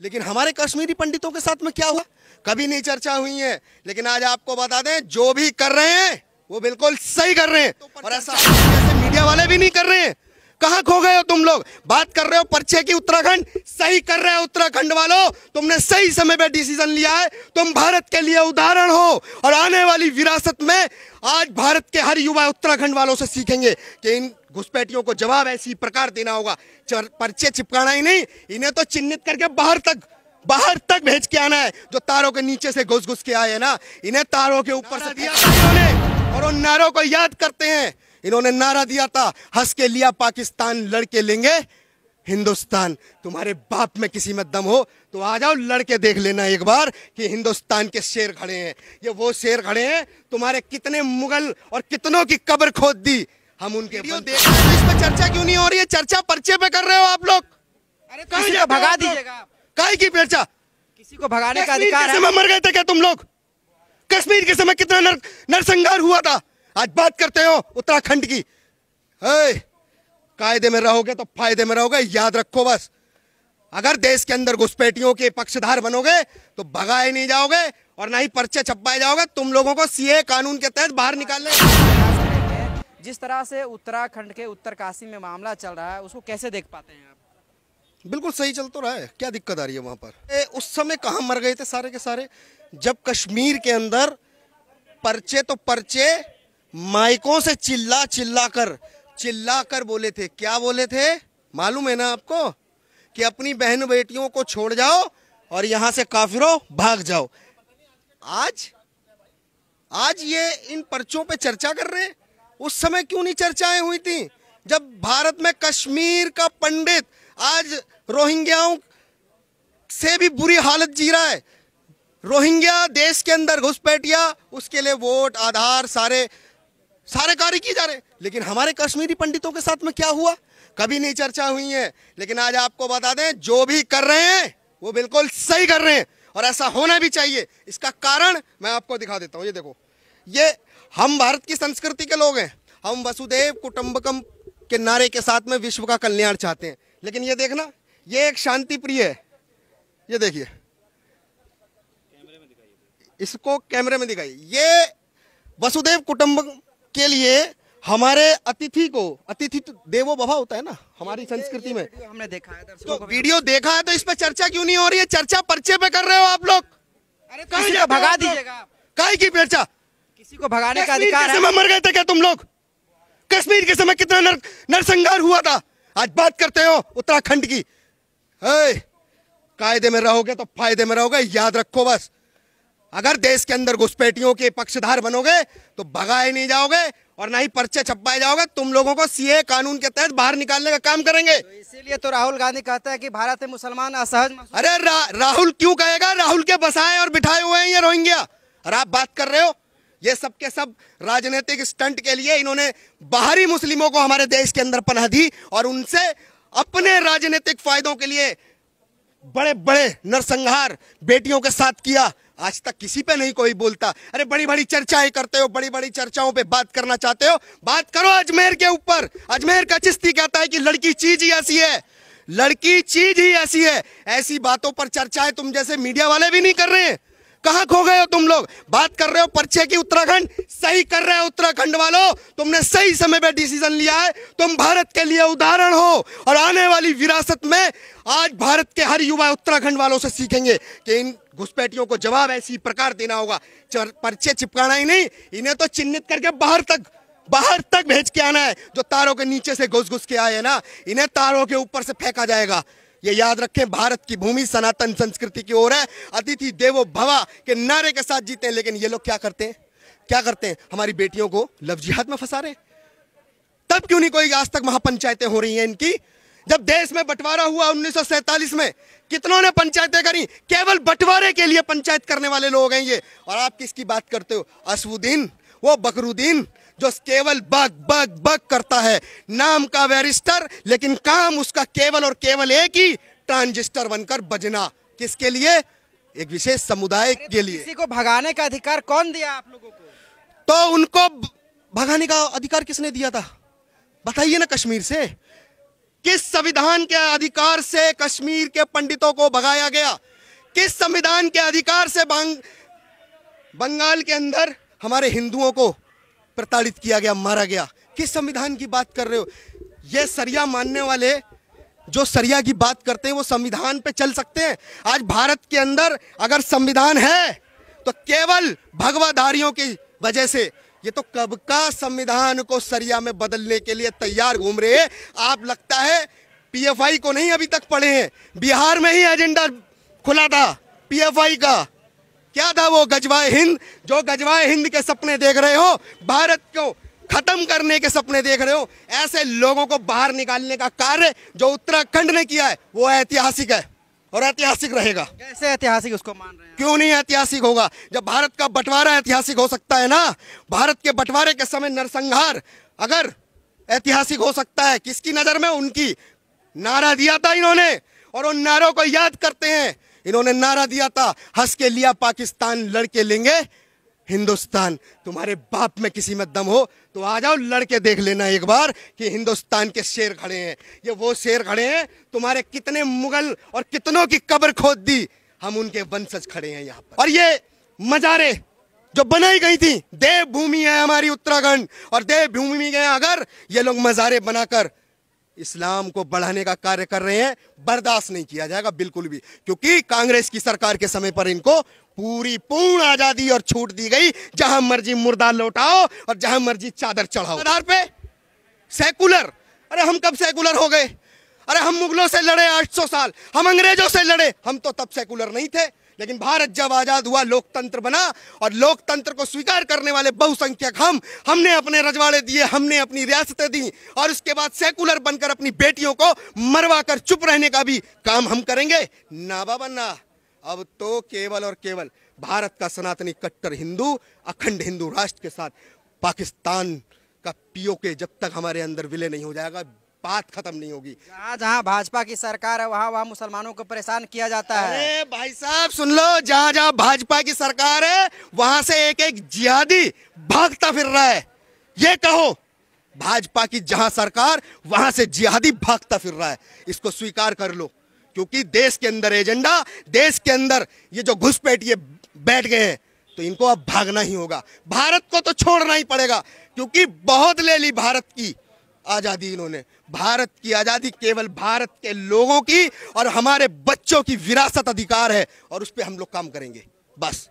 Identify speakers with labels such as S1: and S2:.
S1: लेकिन हमारे कश्मीरी पंडितों के साथ में क्या हुआ, कभी नहीं चर्चा हुई है। लेकिन आज आपको बता दें, जो भी कर रहे हैं वो बिल्कुल सही कर रहे हैं, और ऐसा जैसे मीडिया वाले भी नहीं कर रहे हैं। कहां खो गए हो तुम लोग? बात कर रहे हो पर्चे की, उत्तराखंड सही कर रहे हो। उत्तराखंड वालों, तुमने सही समय पे डिसीजन लिया है। तुम भारत के लिए उदाहरण हो, और आने वाली विरासत में आज भारत के हर युवा उत्तराखंड वालों से सीखेंगे कि इन घुसपैठियों को जवाब ऐसी प्रकार देना होगा। पर्चे चिपकाना ही नहीं, इन्हें तो चिन्हित करके बाहर तक भेज के आना है। जो तारों के नीचे से घुस घुस के आए हैं ना, इन्हें तारों के ऊपर से दिया इन्होंने, और उन नारों को याद करते हैं। इन्होंने नारा दिया था, हंस के लिया पाकिस्तान, लड़के लेंगे हिंदुस्तान। तुम्हारे बाप में किसी में दम हो तो आ जाओ, लड़के देख लेना एक बार कि हिंदुस्तान के शेर खड़े हैं। ये वो शेर खड़े हैं, तुम्हारे कितने मुगल और कितनों की कब्र खोद दी हम उनके। वीडियो देख रहे हैं, इस पे चर्चा क्यों नहीं हो रही है? चर्चा पर्चे पे कर रहे हो आप लोग।
S2: अरे किसी को भगा दीजिएगा।
S1: काहे की चर्चा?
S2: किसी को भगाने का अधिकार है।
S1: समय मर गए थे क्या तुम लोग? कश्मीर के समय कितना नरसंहार हुआ था। आज बात करते हो उत्तराखंड की। कायदे में रहोगे तो फायदे में रहोगे, याद रखो बस। अगर देश के अंदर घुसपैठियों के पक्षधार बनोगे तो भगाए नहीं जाओगे, और ना ही पर्चे छपाए जाओगे। तुम लोगों को सीए कानून के तहत बाहर निकालने।
S2: जिस तरह से उत्तराखंड के उत्तरकाशी में मामला चल रहा है, उसको कैसे देख पाते हैं आप?
S1: बिल्कुल सही चल तो रहा है, क्या दिक्कत आ रही है वहां पर? उस समय कहां मर गए थे सारे के सारे, जब कश्मीर के अंदर पर्चे तो पर्चे माइकों से चिल्ला कर बोले थे। क्या बोले थे मालूम है ना आपको? कि अपनी बहन बेटियों को छोड़ जाओ और यहां से काफिरों भाग जाओ। आज ये इन पर्चों पे चर्चा कर रहे हैं। उस समय क्यों नहीं चर्चाएं हुई थी, जब भारत में कश्मीर का पंडित आज रोहिंग्याओं से भी बुरी हालत जी रहा है। रोहिंग्या देश के अंदर घुसपैठिया, उसके लिए वोट आधार सारे कार्य किए जा रहे हैं। लेकिन हमारे कश्मीरी पंडितों के साथ में क्या हुआ, कभी नहीं चर्चा हुई है। लेकिन आज आपको बता दें, जो भी कर रहे हैं वो बिल्कुल सही कर रहे हैं, और ऐसा होना भी चाहिए। इसका कारण मैं आपको दिखा देता हूं। ये देखो, ये हम भारत की संस्कृति के लोग हैं। हम वसुधैव कुटुंबकम के नारे के साथ में विश्व का कल्याण चाहते हैं। लेकिन ये देखना, ये एक शांति प्रिय है। ये देखिए, इसको कैमरे में दिखाइए। ये वसुधैव कुटुंबकम के लिए हमारे अतिथि तो देवो भव होता है ना हमारी संस्कृति में।
S2: हमने देखा है,
S1: तो वीडियो देखा है, तो इस पे चर्चा क्यों नहीं हो रही है? चर्चा पर्चे पे कर रहे हो आप लोग।
S2: अरे किसी को भगा दीजिएगा।
S1: काहे की चर्चा?
S2: किसी को भगाने का अधिकार है।
S1: समय मर गए थे क्या तुम लोग? कश्मीर के समय कितना नरसंहार हुआ था। आज बात करते हो उत्तराखंड की। कायदे में रहोगे तो फायदे में रहोगे, याद रखो बस। अगर देश के अंदर घुसपैठियों के पक्षधार बनोगे तो भगाए नहीं जाओगे, और ना ही पर्चे छपाए जाओगे। तुम लोगों को सीए कानून के तहत बाहर निकालने का काम करेंगे।
S2: तो इसीलिए तो राहुल गांधी कहता है कि भारत में मुसलमान असहज।
S1: अरे राहुल क्यों कहेगा? राहुल के बसाए और बिठाए हुए हैं ये रोहिंग्या। और आप बात कर रहे हो, ये सब के सब राजनीतिक स्टंट के लिए इन्होंने बाहरी मुस्लिमों को हमारे देश के अंदर पनाह दी, और उनसे अपने राजनीतिक फायदों के लिए बड़े बड़े नरसंहार बेटियों के साथ किया। आज तक किसी पे नहीं कोई बोलता। अरे बड़ी बड़ी चर्चाएं करते हो, बड़ी बड़ी चर्चाओं पे बात करना चाहते हो, बात करो अजमेर के ऊपर। अजमेर का चिश्ती कहता है कि लड़की चीज ही ऐसी है, लड़की चीज ही ऐसी है। ऐसी बातों पर चर्चाएं तुम जैसे मीडिया वाले भी नहीं कर रहे हैं। कहां खो गए हो तुम लोग? बात कर रहे हो पर्चे की, उत्तराखंड सही कर रहे हो। उत्तराखंड वालों, तुमने सही समय पे डिसीजन लिया है। तुम भारत के लिए उदाहरण हो, और आने वाली विरासत में आज भारत के हर युवा उत्तराखंड वालों से सीखेंगे कि इन घुसपैठियों को जवाब ऐसी प्रकार देना होगा। पर्चे चिपकाना ही नहीं, इन्हें तो चिन्हित करके बाहर तक भेज के आना है। जो तारों के नीचे से घुस के आए हैं ना, इन्हें तारों के ऊपर से फेंका जाएगा। ये याद रखें, भारत की भूमि सनातन संस्कृति की ओर है। अतिथि देवो भव के नारे के साथ जीते हैं। लेकिन ये लोग क्या करते हैं? हमारी बेटियों को लव जिहाद में फंसा रहे। तब क्यों नहीं कोई आज तक महापंचायतें हो रही हैं इनकी? जब देश में बंटवारा हुआ 1947 में, कितनों ने पंचायतें करी? केवल बंटवारे के लिए पंचायत करने वाले लोग हैं ये। और आप किसकी बात करते हो? असवुद्दीन, वो बकरुद्दीन, जो केवल बग करता है। नाम का बैरिस्टर, लेकिन काम उसका केवल और केवल एक ही, ट्रांजिस्टर बनकर बजना। किसके लिए? एक विशेष समुदाय के लिए।
S2: किसी को भगाने का अधिकार कौन दिया आप लोगों को?
S1: तो उनको भगाने का अधिकार किसने दिया था? बताइए ना कश्मीर से। किस संविधान के अधिकार से कश्मीर के पंडितों को भगाया गया? किस संविधान के अधिकार से बंगाल के अंदर हमारे हिंदुओं को प्रताड़ित किया गया, मारा गया? किस संविधान की बात कर रहे हो? ये सरिया मानने वाले जो सरिया की बात करते हैं वो संविधान पे चल सकते हैं? आज भारत के अंदर अगर संविधान है तो केवल भगवाधारियों की वजह से। ये तो कब का संविधान को सरिया में बदलने के लिए तैयार घूम रहे हैं। आप लगता है पीएफआई को नहीं अभी तक पढ़े हैं। बिहार में ही एजेंडा खुला था पीएफआई का। क्या था वो? गजवाए हिंद। जो गजवाए हिंद के सपने देख रहे हो, भारत को खत्म करने के सपने देख रहे हो, ऐसे लोगों को बाहर निकालने का कार्य जो उत्तराखंड ने किया है वो ऐतिहासिक है और ऐतिहासिक रहेगा।
S2: कैसे ऐतिहासिक उसको मान रहे हैं?
S1: क्यों नहीं ऐतिहासिक होगा? जब भारत का बंटवारा ऐतिहासिक हो सकता है ना। भारत के बंटवारे के समय नरसंहार अगर ऐतिहासिक हो सकता है, किसकी नजर में? उनकी। नारा दिया था इन्होंने और उन नारों को याद करते हैं। इन्होंने नारा दिया था, हंस के लिया पाकिस्तान, लड़के लेंगे हिंदुस्तान। तुम्हारे बाप में किसी में दम हो तो आ जाओ, लड़के देख लेना एक बार कि हिंदुस्तान के शेर खड़े हैं। ये वो शेर खड़े हैं, तुम्हारे कितने मुगल और कितनों की कब्र खोद दी, हम उनके वंशज खड़े हैं यहाँ पर। और ये मजारे जो बनाई गई थी, देवभूमि है हमारी उत्तराखंड, और देवभूमि के अगर ये लोग मजारे बनाकर इस्लाम को बढ़ाने का कार्य कर रहे हैं, बर्दाश्त नहीं किया जाएगा बिल्कुल भी। क्योंकि कांग्रेस की सरकार के समय पर इनको पूर्ण आजादी और छूट दी गई, जहां मर्जी मुर्दा लौटाओ और जहां मर्जी चादर चढ़ाओ। आधार पे सेकुलर। अरे हम कब सेकुलर हो गए? अरे हम मुगलों से लड़े 800 साल, हम अंग्रेजों से लड़े, हम तो तब सेकुलर नहीं थे। लेकिन भारत जब आजाद हुआ, लोकतंत्र बना, और लोकतंत्र को स्वीकार करने वाले बहुसंख्यक हमने अपने रजवाड़े दिए, हमने अपनी रियासतें दी, और उसके बाद सेकुलर बनकर अपनी बेटियों को मरवा कर चुप रहने का भी काम हम करेंगे? ना बाबा ना। अब तो केवल और केवल भारत का सनातनी कट्टर हिंदू, अखंड हिंदू राष्ट्र के साथ पाकिस्तान का पीओके जब तक हमारे अंदर विलय नहीं हो जाएगा, बात खत्म नहीं होगी।
S2: जहाँ जहाँ भाजपा की सरकार है वहाँ मुसलमानों को परेशान किया जाता है।
S1: अरे भाई साहब सुन लो, जहाँ जहाँ भाजपा की सरकार है वहां से एक एक जिहादी भागता फिर रहा है। ये कहो, भाजपा की जहां सरकार वहां से जिहादी भागता फिर रहा है। इसको स्वीकार कर लो, क्योंकि देश के अंदर एजेंडा, देश के अंदर ये जो घुसपैठिए बैठ गए हैं, तो इनको अब भागना ही होगा। भारत को तो छोड़ना ही पड़ेगा, क्योंकि बहुत ले ली भारत की आजादी इन्होंने। भारत की आजादी केवल भारत के लोगों की और हमारे बच्चों की विरासत अधिकार है, और उस पर हम लोग काम करेंगे बस।